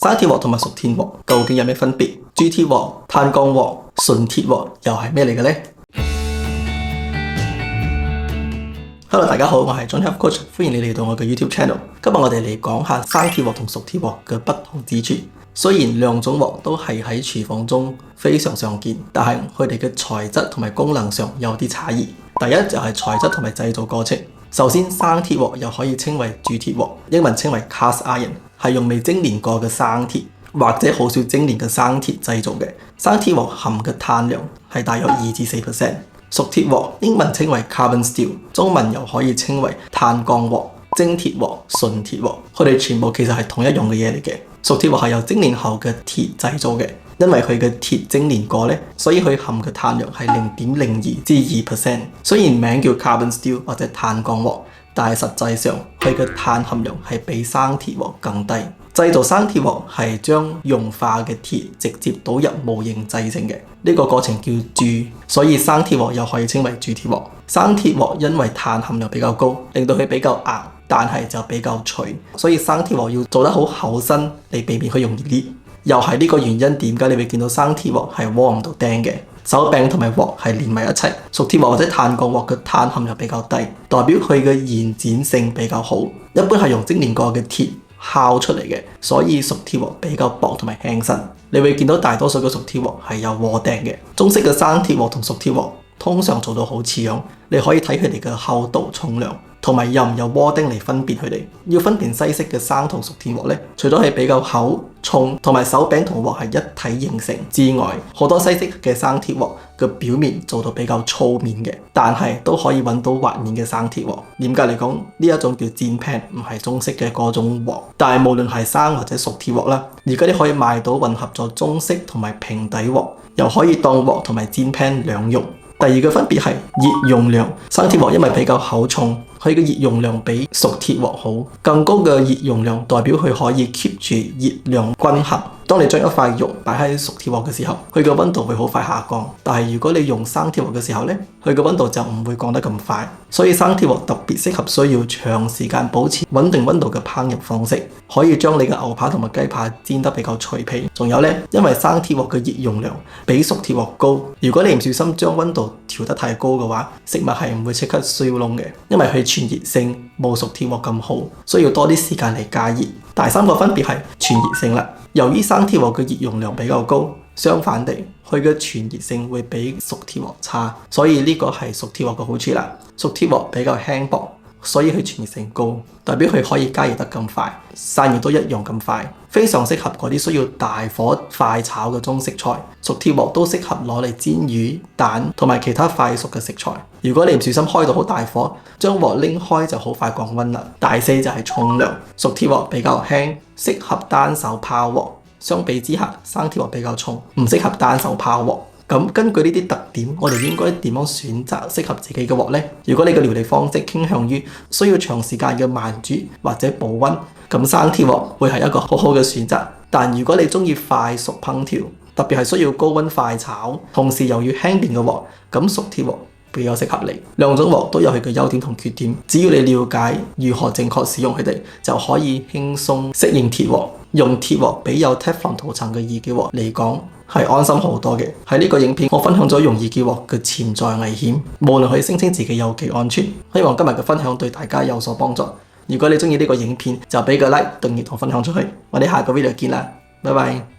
生鐵鑊同埋熟鐵鑊究竟有咩分別？鑄鐵鑊、碳鋼鑊、純鐵鑊又係咩嚟嘅呢？ Hello， 大家好，我係 John Health Coach， 歡迎你嚟到我嘅 YouTube Channel。今日我哋嚟講下生鐵鑊同熟鐵鑊嘅不同之處。雖然兩種鑊都係喺廚房中非常常見，但係佢哋嘅材質同埋功能上有啲差異。第一就係材質同埋製造過程。首先，生鐵鑊又可以稱為鑄鐵鑊，英文稱為 cast iron， 係用未精煉過嘅生鐵或者好少精煉嘅生鐵製造嘅。生鐵鑊含嘅碳量係大約2至4%。熟鐵鑊英文稱為 carbon steel， 中文又可以稱為碳鋼鑊、精鐵鑊、純鐵鑊，佢哋全部其實係同一樣嘅嘢嚟嘅。熟鐵鑊係由精煉後嘅鐵製造嘅，因為佢嘅鐵精煉過呢，所以佢含嘅碳量係0.02至2%。雖然名叫 carbon steel 或者碳鋼鑊，但係實際上佢嘅碳含量係比生鐵鑊更低。製造生鐵鑊係將融化嘅鐵直接倒入模型製成嘅，呢個過程叫鑄，所以生鐵鑊又可以稱為鑄鐵鑊。生鐵鑊因為碳含量比較高，令到佢比較硬，但係就比較脆，所以生鐵鑊要做得好厚身嚟避免佢容易裂。又係呢個原因，點解你會見到生鐵鑊係鍋唔到釘嘅？手柄同埋鑊係連埋一齊。熟鐵鑊或者碳鋼鑊嘅碳含量比較低，代表佢嘅延展性比較好。一般係用精煉過嘅鐵烤出嚟嘅，所以熟鐵鑊比較薄同埋輕身。你會見到大多數嘅熟鐵鑊係有鍋釘嘅。中式嘅生鐵鑊同熟鐵鑊通常做到好似樣，你可以睇佢哋嘅厚度、重量同埋有唔有鍋釘嚟分辨佢哋。要分辨西式嘅生同熟鐵鑊呢，除咗係比較厚、重同埋手柄同鑊係一體形成之外，好多西式嘅生鐵鑊嘅表面做到比較粗面嘅，但係都可以揾到滑面嘅生鐵鑊。嚴格嚟講，呢一種叫煎 pan， 唔係中式嘅嗰種鑊。但係無論係生或者熟鐵鑊啦，而家你可以買到混合咗中式同埋平底鑊，又可以當鑊同埋煎 pan 兩用。第二個分別係熱容量，生鐵鑊因為比較厚重，佢嘅熱容量比熟鐵鑊好。更高嘅熱容量代表佢可以 keep 住熱量均衡。當你將一塊肉擺喺熟鐵鑊嘅時候，佢嘅溫度會好快下降。但係如果你用生鐵鑊嘅時候呢，佢嘅溫度就唔會降得咁快。所以生鐵鑊特別適合需要長時間保持穩定溫度嘅烹飪方式，可以將你嘅牛扒同埋雞扒煎得比較脆皮。仲有呢，因為生鐵鑊嘅熱容量比熟鐵鑊高，如果你唔小心將溫度調得太高嘅話，食物係唔會即刻燒燶嘅，因為佢傳熱性冇熟鐵鑊咁好，需要多啲時間嚟加熱。第三個分別係傳熱性啦。由於生鐵鑊嘅熱容量比較高，相反地，佢嘅傳熱性會比熟鐵鑊差，所以呢個係熟鐵鑊嘅好處啦。熟鐵鑊比較輕薄，所以佢傳熱性高，代表佢可以加熱得咁快，散熱都一樣咁快，非常適合嗰啲需要大火快炒嘅中式菜。熟鐵鑊都適合攞嚟煎魚、蛋同埋其他快熟嘅食材。如果你唔小心開到好大火，將鑊拎開就好快降溫啦。第四就係重量，熟鐵鑊比較輕，適合單手拋鑊。相比之下，生鐵鑊比較重，唔適合單手拋鑊。咁根據呢啲特點，我哋應該點樣選擇適合自己嘅鑊呢？如果你嘅料理方式傾向於需要長時間嘅慢煮或者保溫，咁生鐵鑊會係一個好好嘅選擇。但如果你中意快熟烹調，特別係需要高溫快炒，同時又要輕便嘅鑊，咁熟鐵鑊比較適合你。兩種鑊都有佢嘅優點同缺點，只要你了解如何正確使用佢哋，就可以輕鬆適應鐵鑊。用鐵鑊比有 Teflon 塗層嘅易潔鑊嚟講係安心好多嘅。喺呢個影片我分享咗用易潔鑊嘅潛在危險，無論佢聲稱自己有幾安全。希望今日嘅分享對大家有所幫助。如果你中意呢個影片，就俾個 like、訂閱同分享出去。我哋下個 video 見啦，拜拜。